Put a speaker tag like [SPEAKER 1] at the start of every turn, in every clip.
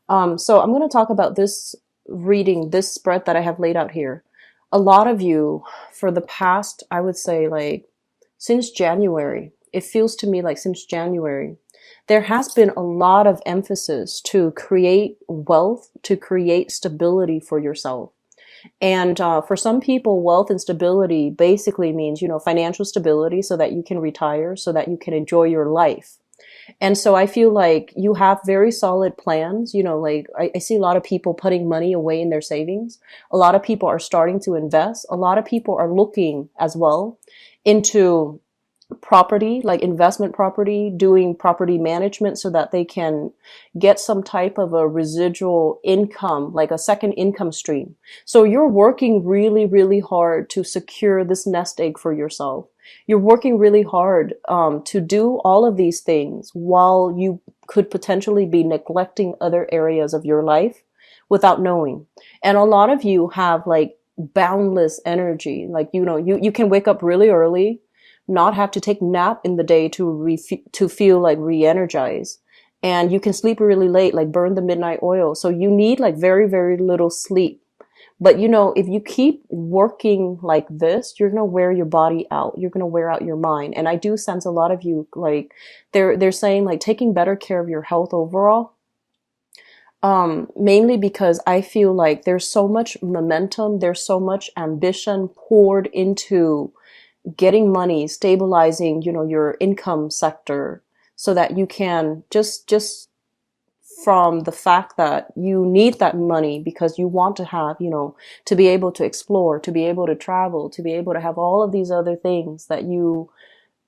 [SPEAKER 1] So I'm going to talk about this reading, this spread that I have laid out here. A lot of you, for the past, I would say, like, since January, it feels to me like since January, there has been a lot of emphasis to create wealth, to create stability for yourself. And for some people, wealth and stability basically means, financial stability so that you can retire, so that you can enjoy your life. And so I feel like you have very solid plans. Like I see a lot of people putting money away in their savings. A lot of people are starting to invest. A lot of people are looking as well into property, like investment property, doing property management so that they can get some type of a residual income, like a second income stream. So you're working really, really hard to secure this nest egg for yourself. You're working really hard to do all of these things while you could potentially be neglecting other areas of your life without knowing. And a lot of you have like boundless energy. Like, you can wake up really early, not have to take nap in the day to feel like re-energized. And you can sleep really late, like burn the midnight oil. So you need like very, very little sleep. But if you keep working like this, you're going to wear your body out. You're going to wear out your mind. And I do sense a lot of you, like, they're saying like taking better care of your health overall. Mainly because I feel like there's so much momentum, there's so much ambition poured into getting money, stabilizing, your income sector so that you can just from the fact that you need that money because you want to have, to be able to explore, to be able to travel, to be able to have all of these other things that you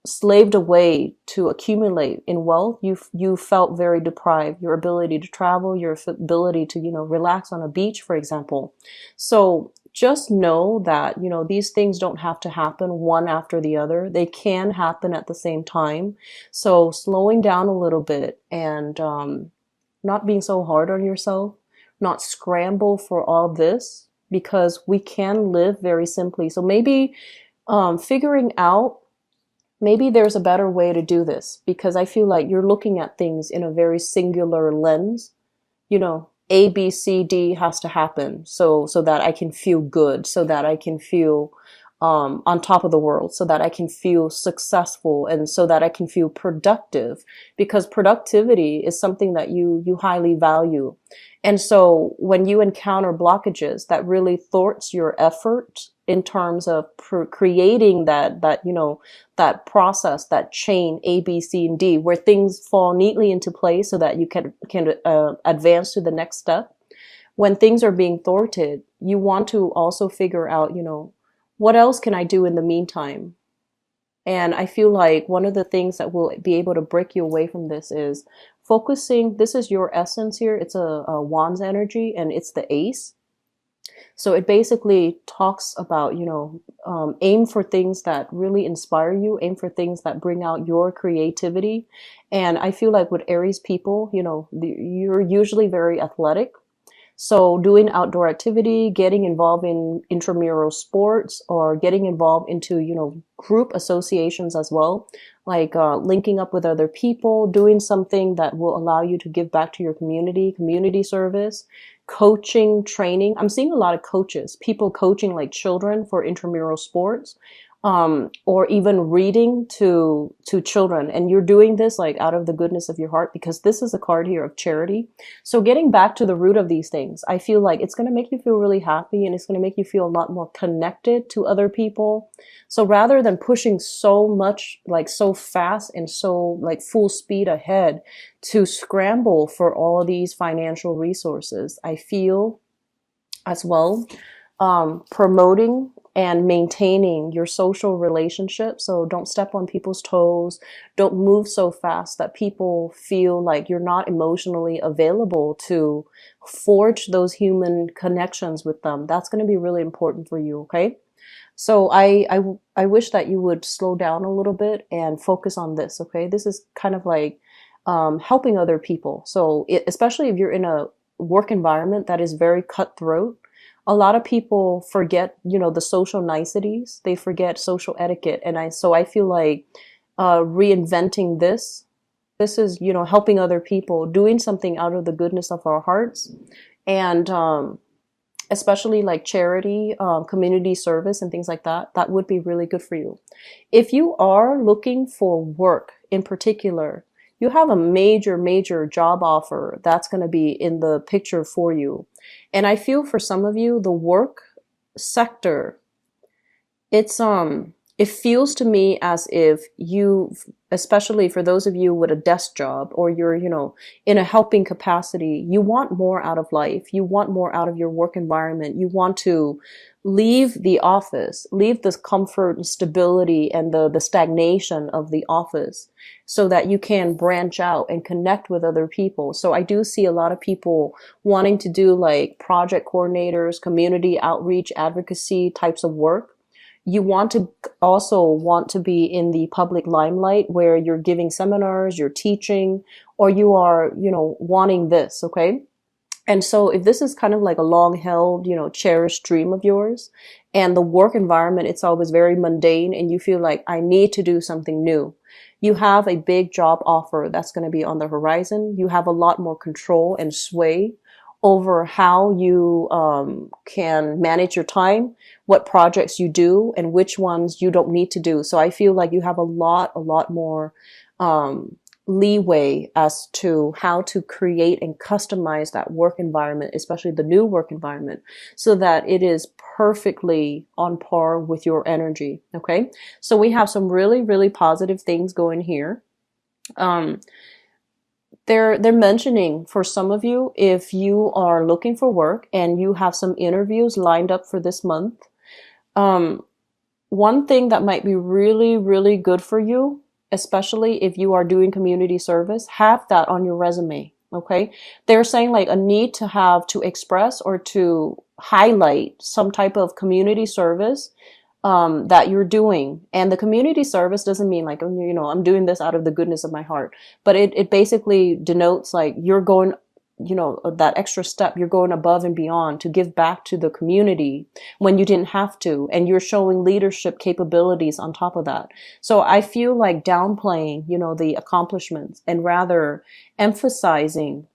[SPEAKER 1] slaved away to accumulate in wealth. You felt very deprived. Your ability to travel, your ability to, relax on a beach, for example. So just know that, these things don't have to happen one after the other. They can happen at the same time. So slowing down a little bit and, not being so hard on yourself, not scramble for all this because we can live very simply. So maybe, figuring out maybe there's a better way to do this because I feel like you're looking at things in a very singular lens. A, B, C, D has to happen so that I can feel good, so that I can feel on top of the world, so that I can feel successful and so that I can feel productive because productivity is something that you highly value. And so when you encounter blockages that really thwarts your effort in terms of creating that process, that chain A, B, C, and D, where things fall neatly into place so that you can advance to the next step. When things are being thwarted, you want to also figure out, what else can I do in the meantime? And I feel like one of the things that will be able to break you away from this is focusing. This is your essence here. It's a Wands energy and it's the Ace. So it basically talks about, aim for things that really inspire you, aim for things that bring out your creativity. And I feel like with Aries people, you're usually very athletic. So doing outdoor activity, getting involved in intramural sports or getting involved into, group associations as well, like linking up with other people, doing something that will allow you to give back to your community service, coaching, training. I'm seeing a lot of coaches, people coaching like children for intramural sports, or even reading to children. And you're doing this like out of the goodness of your heart because this is a card here of charity. So getting back to the root of these things, I feel like it's going to make you feel really happy and it's going to make you feel a lot more connected to other people. So rather than pushing so much, like so fast and so like full speed ahead to scramble for all these financial resources, I feel as well promoting and maintaining your social relationships. So don't step on people's toes. Don't move so fast that people feel like you're not emotionally available to forge those human connections with them. That's going to be really important for you. Okay. So I wish that you would slow down a little bit and focus on this. Okay. This is kind of like, helping other people. So especially if you're in a work environment that is very cutthroat, a lot of people forget, the social niceties. They forget social etiquette. And so I feel like, reinventing this This is, you know, helping other people, doing something out of the goodness of our hearts. And especially like charity, community service, and things like that, that would be really good for you. If you are looking for work in particular, you have a major job offer that's going to be in the picture for you. And I feel for some of you, the work sector, it's it feels to me as if you, especially for those of you with a desk job, or you're, you know, in a helping capacity, you want more out of life. You want more out of your work environment. You want to leave the office, leave this comfort and stability and the stagnation of the office, so that you can branch out and connect with other people. So I do see a lot of people wanting to do like project coordinators, community outreach, advocacy types of work. You want to also want to be in the public limelight where you're giving seminars, you're teaching, or you are, you know, wanting this, okay? And so if this is kind of like a long held, you know, cherished dream of yours, and the work environment, it's always very mundane, and you feel like I need to do something new, you have a big job offer that's going to be on the horizon. You have a lot more control and sway over how you can manage your time, what projects you do, and which ones you don't need to do. So I feel like you have a lot more leeway as to how to create and customize that work environment, especially the new work environment, so that it is perfectly on par with your energy. Okay. So we have some really positive things going here. They're mentioning for some of you, if you are looking for work and you have some interviews lined up for this month, one thing that might be really good for you, especially if you are doing community service, have that on your resume. Okay. They're saying like a need to have to express or to highlight some type of community service that you're doing. And the community service doesn't mean like, you know, I'm doing this out of the goodness of my heart, but it basically denotes like you're going, you know, that extra step, you're going above and beyond to give back to the community when you didn't have to, and you're showing leadership capabilities on top of that. So I feel like downplaying, you know, the accomplishments, and rather emphasizing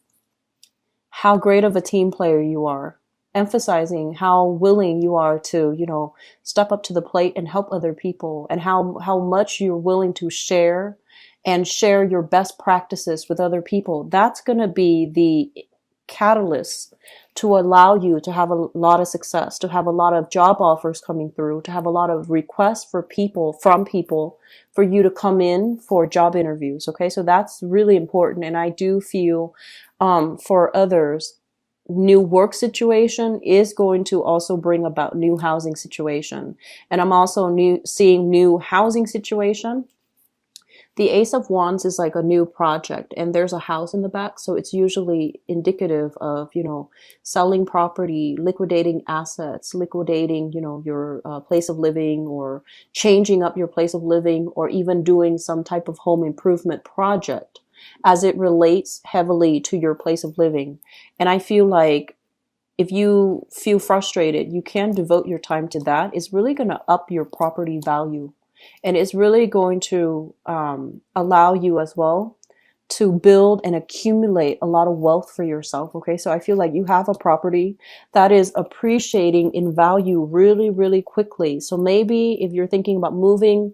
[SPEAKER 1] how great of a team player you are, emphasizing how willing you are to, you know, step up to the plate and help other people, and how much you're willing to share and share your best practices with other people. That's going to be the catalyst to allow you to have a lot of success, to have a lot of job offers coming through, to have a lot of requests for people, from people, for you to come in for job interviews. Okay. So that's really important. And I do feel, for others, new work situation is going to also bring about new housing situation. And I'm also seeing new housing situation. The Ace of Wands is like a new project, and there's a house in the back. So it's usually indicative of, you know, selling property, liquidating assets, liquidating, you know, your place of living, or changing up your place of living, or even doing some type of home improvement project as it relates heavily to your place of living. And I feel like if you feel frustrated, you can devote your time to that. It's really going to up your property value. And it's really going to allow you as well to build and accumulate a lot of wealth for yourself. Okay. So I feel like you have a property that is appreciating in value really quickly. So maybe if you're thinking about moving,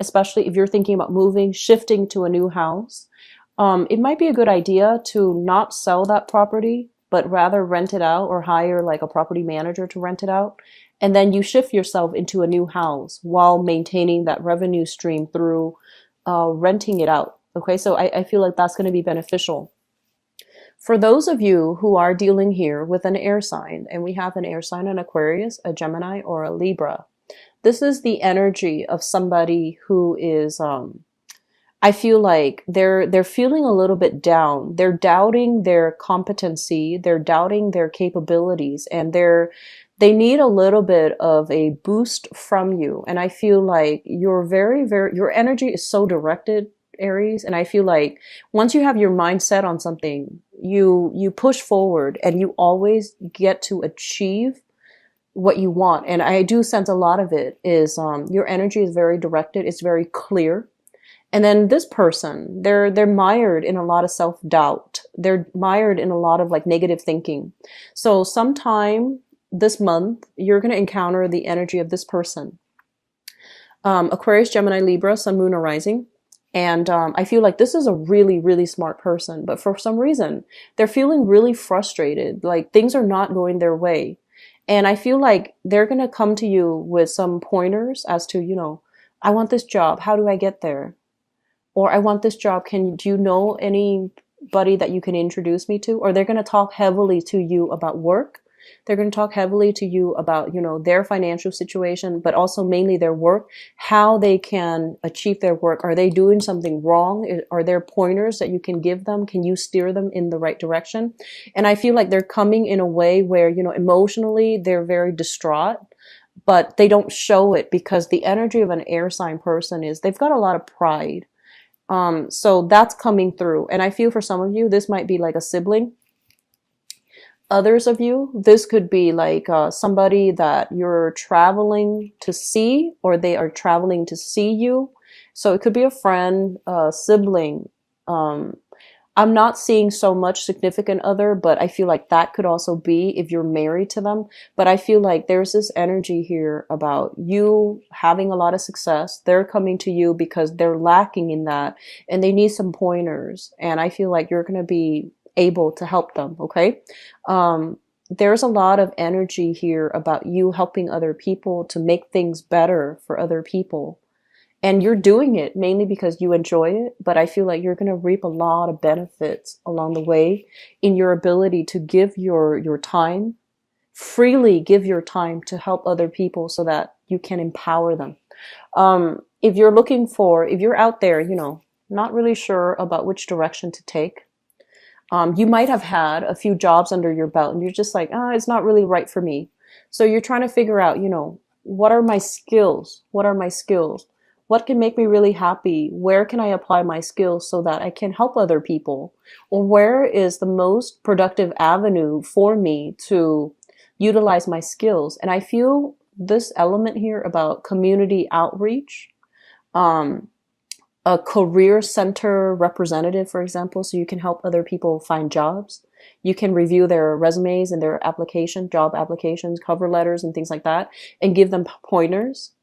[SPEAKER 1] especially if you're thinking about moving, shifting to a new house, it might be a good idea to not sell that property, but rather rent it out, or hire like a property manager to rent it out. And then you shift yourself into a new house while maintaining that revenue stream through renting it out. Okay, so I feel like that's going to be beneficial. For those of you who are dealing here with an air sign, and we have an air sign, an Aquarius, a Gemini, or a Libra, this is the energy of somebody who is, I feel like they're feeling a little bit down. They're doubting their competency, they're doubting their capabilities, and they need a little bit of a boost from you. And I feel like you're your energy is so directed, Aries. And I feel like once you have your mind set on something, you push forward, and you always get to achieve what you want. And I do sense a lot of it is, your energy is very directed. It's very clear. And then this person, they're mired in a lot of self-doubt. They're mired in a lot of like negative thinking. So sometime this month, you're going to encounter the energy of this person. Aquarius, Gemini, Libra, Sun, Moon, or Rising. And I feel like this is a really, really smart person, but for some reason, they're feeling really frustrated. Like things are not going their way. And I feel like they're going to come to you with some pointers as to, I want this job. How do I get there? Or I want this job. Do you know anybody that you can introduce me to? Or they're going to talk heavily to you about work. They're going to talk heavily to you about, their financial situation, but also mainly their work, how they can achieve their work. Are they doing something wrong? Are there pointers that you can give them? Can you steer them in the right direction? And I feel like they're coming in a way where, emotionally they're very distraught, but they don't show it because the energy of an air sign person is they've got a lot of pride. So that's coming through. And I feel for some of you, this might be like a sibling. Others of you, this could be like somebody that you're traveling to see, or they are traveling to see you. So it could be a friend, a sibling. I'm not seeing so much significant other, but I feel like that could also be if you're married to them. But I feel like there's this energy here about you having a lot of success. They're coming to you because they're lacking in that and they need some pointers. And I feel like you're going to be able to help them. Okay. There's a lot of energy here about you helping other people to make things better for other people. And you're doing it mainly because you enjoy it, but I feel like you're going to reap a lot of benefits along the way in your ability to give your time, freely give your time to help other people so that you can empower them. If you're out there, not really sure about which direction to take, you might have had a few jobs under your belt and you're just like, it's not really right for me. So you're trying to figure out, what are my skills? What are my skills? What can make me really happy? Where can I apply my skills so that I can help other people? Or where is the most productive avenue for me to utilize my skills? And I feel this element here about community outreach, a career center representative, for example, so you can help other people find jobs. You can review their resumes and their job applications, cover letters, and things like that, and give them pointers.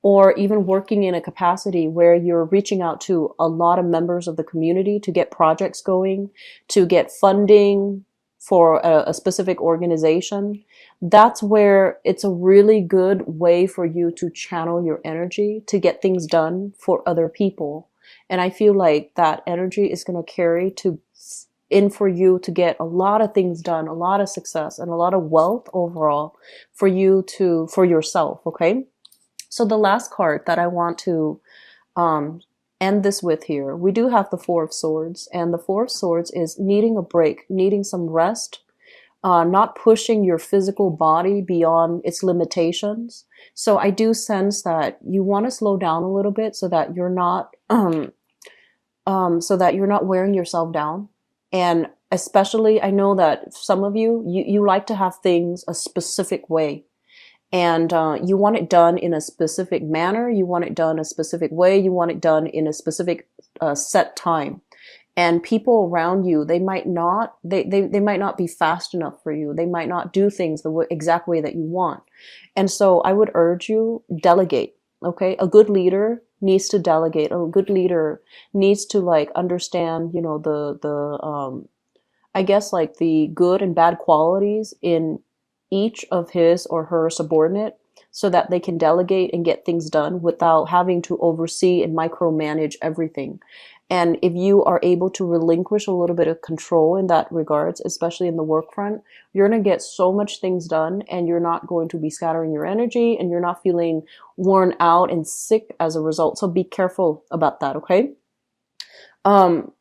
[SPEAKER 1] Or even working in a capacity where you're reaching out to a lot of members of the community to get projects going, to get funding for a specific organization. That's where it's a really good way for you to channel your energy to get things done for other people. And I feel like that energy is going to carry in for you to get a lot of things done, a lot of success, and a lot of wealth overall for yourself. Okay. So the last card that I want to end this with here, we do have the Four of Swords, and the Four of Swords is needing a break, needing some rest, not pushing your physical body beyond its limitations. So I do sense that you want to slow down a little bit so that you're not wearing yourself down. And especially, I know that some of you like to have things a specific way. And you want it done in a specific manner. You want it done a specific way. You want it done in a specific set time. And people around you, they might not be fast enough for you. They might not do things the exact way that you want. And so I would urge you, delegate. Okay, a good leader needs to delegate. A good leader needs to understand, I guess the good and bad qualities in each of his or her subordinate so that they can delegate and get things done without having to oversee and micromanage everything. And if you are able to relinquish a little bit of control in that regards, especially in the work front, you're going to get so much things done and you're not going to be scattering your energy and you're not feeling worn out and sick as a result. So be careful about that, okay?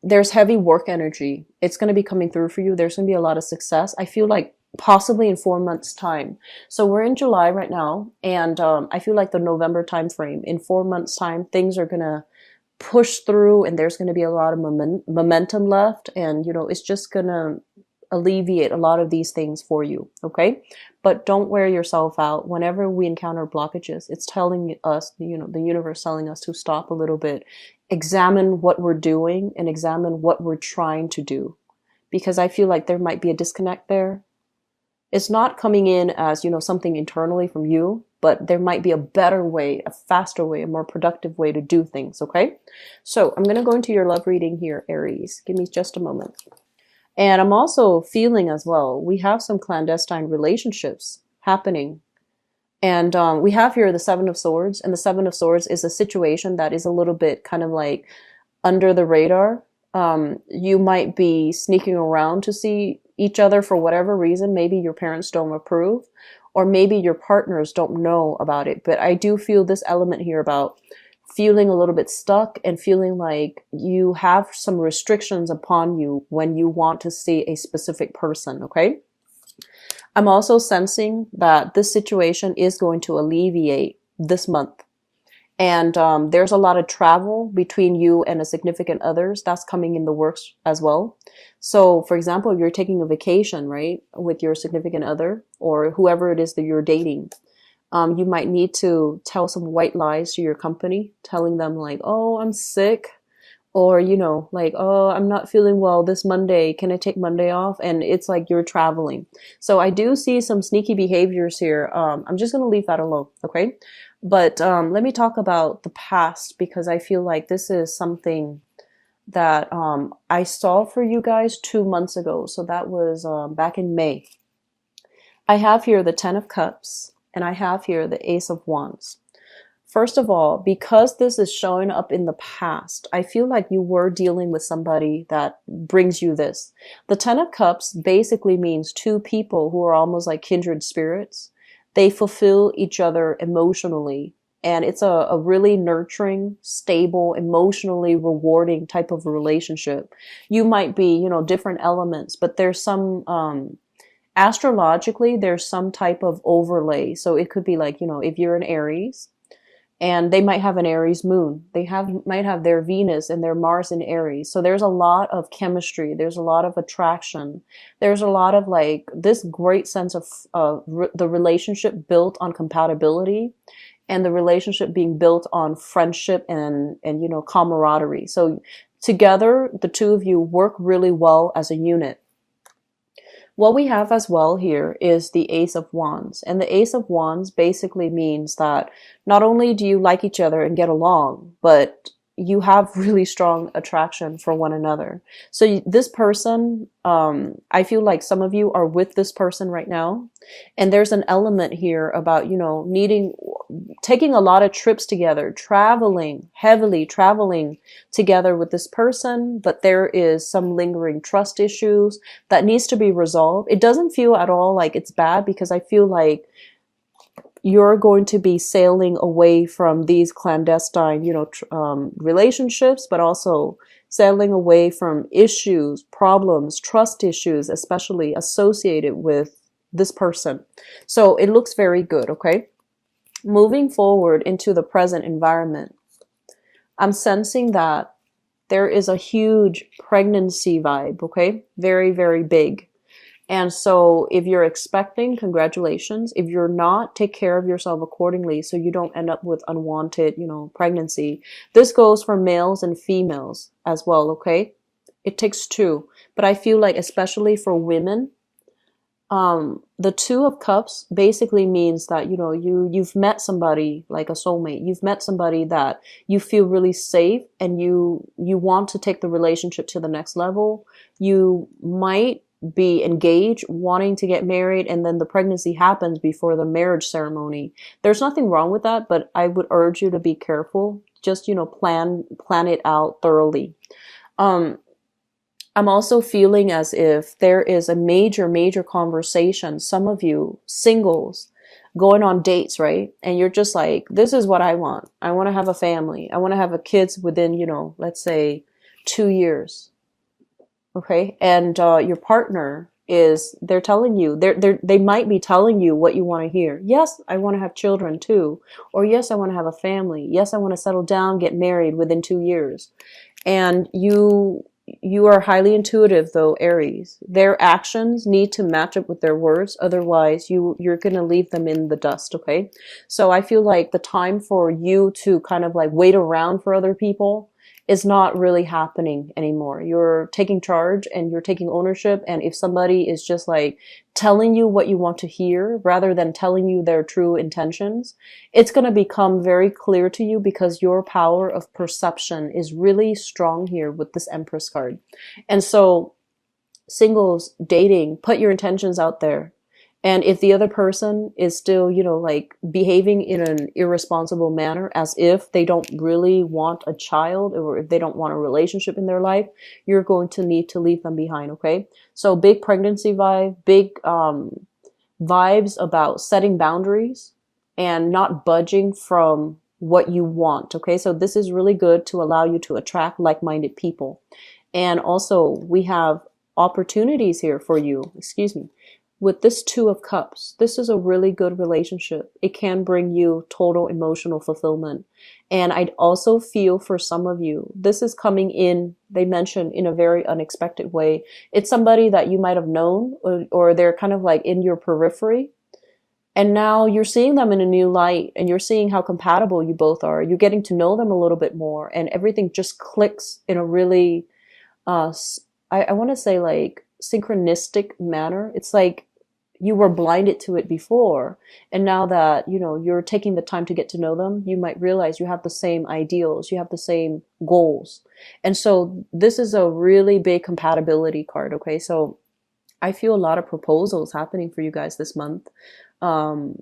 [SPEAKER 1] There's heavy work energy. It's going to be coming through for you. There's going to be a lot of success. I feel like possibly in 4 months time. So we're in July right now. And I feel like the November time frame, in 4 months time, things are going to push through and there's going to be a lot of momentum left. And, it's just going to alleviate a lot of these things for you. Okay. But don't wear yourself out. Whenever we encounter blockages, it's telling us, the universe telling us to stop a little bit examine what we're doing and examine what we're trying to do, because I feel like there might be a disconnect there. It's not coming in as, something internally from you, but there might be a better way, a faster way, a more productive way to do things, okay? So I'm going to go into your love reading here, Aries. Give me just a moment. And I'm also feeling as well, we have some clandestine relationships happening. And we have here the Seven of Swords, and the Seven of Swords is a situation that is a little bit kind of like under the radar. You might be sneaking around to see each other for whatever reason. Maybe your parents don't approve, or maybe your partners don't know about it. But I do feel this element here about feeling a little bit stuck and feeling like you have some restrictions upon you when you want to see a specific person, okay? I'm also sensing that this situation is going to alleviate this month. And there's a lot of travel between you and a significant others that's coming in the works as well. So, for example, you're taking a vacation, right, with your significant other or whoever it is that you're dating. You might need to tell some white lies to your company, telling them like, oh, I'm sick. Or, like, oh, I'm not feeling well this Monday. Can I take Monday off? And it's like you're traveling. So I do see some sneaky behaviors here. I'm just going to leave that alone. Okay. But let me talk about the past, because I feel like this is something that I saw for you guys 2 months ago. So that was back in May. I have here the Ten of Cups, and I have here the Ace of Wands. First of all, because this is showing up in the past, I feel like you were dealing with somebody that brings you this. The Ten of Cups basically means two people who are almost like kindred spirits. They fulfill each other emotionally, and it's a really nurturing, stable, emotionally rewarding type of relationship. You might be, different elements, but there's some, astrologically, there's some type of overlay. So it could be like, if you're an Aries, and they might have an Aries moon. Might have their Venus and their Mars in Aries. So there's a lot of chemistry. There's a lot of attraction. There's a lot of like this great sense of the relationship built on compatibility, and the relationship being built on friendship and camaraderie. So together, the two of you work really well as a unit. What we have as well here is the Ace of Wands. And the Ace of Wands basically means that not only do you like each other and get along, but you have really strong attraction for one another. So this person, I feel like some of you are with this person right now. And there's an element here about, taking a lot of trips together, heavily traveling together with this person, but there is some lingering trust issues that needs to be resolved. It doesn't feel at all like it's bad, because I feel like you're going to be sailing away from these clandestine, relationships, but also sailing away from issues, problems, trust issues, especially associated with this person. So it looks very good, okay? Moving forward into the present environment, I'm sensing that there is a huge pregnancy vibe, okay? Very, very big. And so if you're expecting, congratulations. If you're not, take care of yourself accordingly so you don't end up with unwanted, pregnancy. This goes for males and females as well, okay? It takes two. But I feel like especially for women, the Two of Cups basically means that, you've met somebody like a soulmate. You've met somebody that you feel really safe, and you want to take the relationship to the next level. You might be engaged, wanting to get married, and then the pregnancy happens before the marriage ceremony. There's nothing wrong with that, but I would urge you to be careful. Just, plan it out thoroughly. I'm also feeling as if there is a major conversation. Some of you singles going on dates, right? And you're just like, this is what I want. I want to have a family. I want to have a kids within, let's say 2 years. Okay. And your partner they're telling you, they might be telling you what you want to hear. Yes, I want to have children too. Or yes, I want to have a family. Yes, I want to settle down, get married within 2 years. And you are highly intuitive though, Aries. Their actions need to match up with their words. Otherwise, you're going to leave them in the dust. Okay. So I feel like the time for you to kind of like wait around for other people is not really happening anymore. You're taking charge and you're taking ownership. And if somebody is just like telling you what you want to hear rather than telling you their true intentions, it's going to become very clear to you because your power of perception is really strong here with this Empress card. And so singles dating, put your intentions out there. And if the other person is still, like behaving in an irresponsible manner as if they don't really want a child or if they don't want a relationship in their life, you're going to need to leave them behind. Okay. So big pregnancy vibe, big, vibes about setting boundaries and not budging from what you want. Okay. So this is really good to allow you to attract like-minded people. And also we have opportunities here for you, excuse me, with this Two of Cups. This is a really good relationship. It can bring you total emotional fulfillment. And I'd also feel for some of you, this is coming in, they mentioned, in a very unexpected way. It's somebody that you might have known, or they're kind of like in your periphery. And now you're seeing them in a new light and you're seeing how compatible you both are. You're getting to know them a little bit more and everything just clicks in a really, I want to say like synchronistic manner. It's like you were blinded to it before. And now that, you're taking the time to get to know them, you might realize you have the same ideals, you have the same goals. And so this is a really big compatibility card. Okay. So I feel a lot of proposals happening for you guys this month.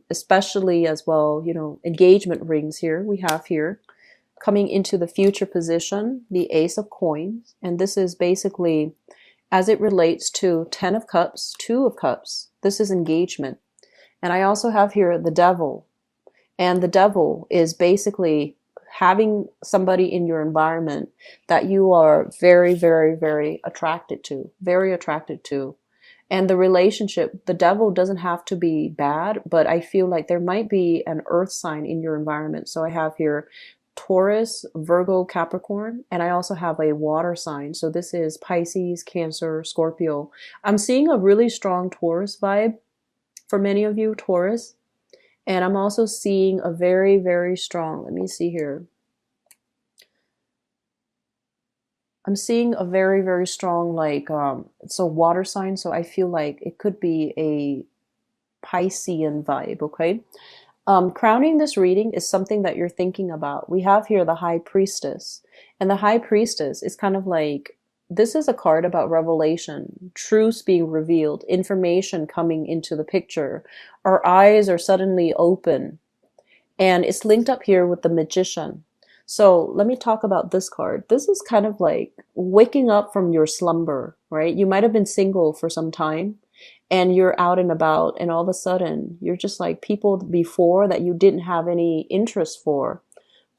[SPEAKER 1] Especially as well, engagement rings here. We have here coming into the future position, the Ace of Coins. And this is basically as it relates to 10 of Cups, 2 of Cups. This is engagement. And I also have here the Devil. And the Devil is basically having somebody in your environment that you are very, very, very attracted to, very attracted to. And the relationship, the Devil doesn't have to be bad, but I feel like there might be an earth sign in your environment. So I have here Taurus, Virgo, Capricorn, and I also have a water sign. So this is Pisces, Cancer, Scorpio. I'm seeing a really strong Taurus vibe for many of you, Taurus. And I'm also seeing a very, very strong, let me see here. I'm seeing a very, very strong, like, it's a water sign. So I feel like it could be a Piscean vibe. Okay. Crowning this reading is something that you're thinking about. We have here the High Priestess, and the High Priestess is kind of like, this is a card about revelation, truths being revealed, information coming into the picture. Our eyes are suddenly open, and it's linked up here with the Magician. So let me talk about this card. This is kind of like waking up from your slumber, right? You might have been single for some time and you're out and about and all of a sudden you're just like people before that you didn't have any interest for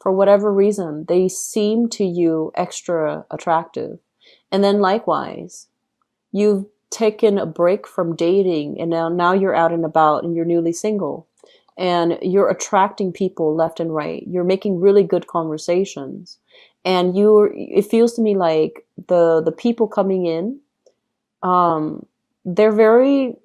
[SPEAKER 1] whatever reason, they seem to you extra attractive. And then likewise, you've taken a break from dating and now you're out and about and you're newly single. And you're attracting people left and right. You're making really good conversations. And it feels to me like the people coming in, they're very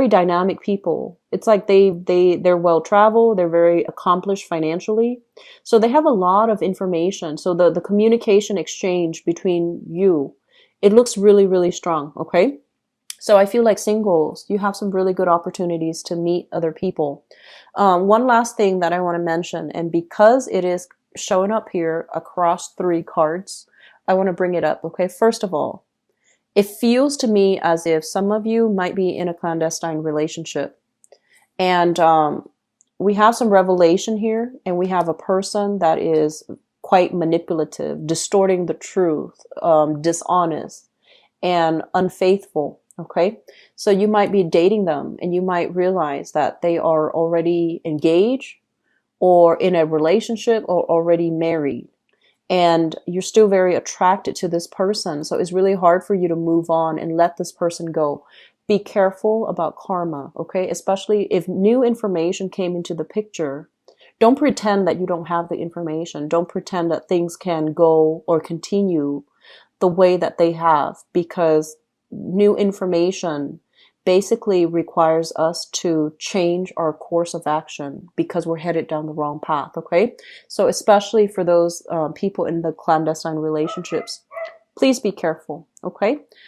[SPEAKER 1] dynamic people. It's like they're well traveled, they're very accomplished financially. So they have a lot of information. So the communication exchange between you, it looks really, really strong. Okay. So I feel like singles, you have some really good opportunities to meet other people. One last thing that I want to mention, and because it is showing up here across 3 cards, I want to bring it up. Okay, first of all, it feels to me as if some of you might be in a clandestine relationship. And we have some revelation here, and we have a person that is quite manipulative, distorting the truth, dishonest, and unfaithful. Okay, so you might be dating them and you might realize that they are already engaged or in a relationship or already married. And you're still very attracted to this person. So it's really hard for you to move on and let this person go. Be careful about karma, okay? Especially if new information came into the picture. Don't pretend that you don't have the information. Don't pretend that things can go or continue the way that they have, because new information basically requires us to change our course of action because we're headed down the wrong path. Okay, so especially for those people in the clandestine relationships, please be careful. Okay,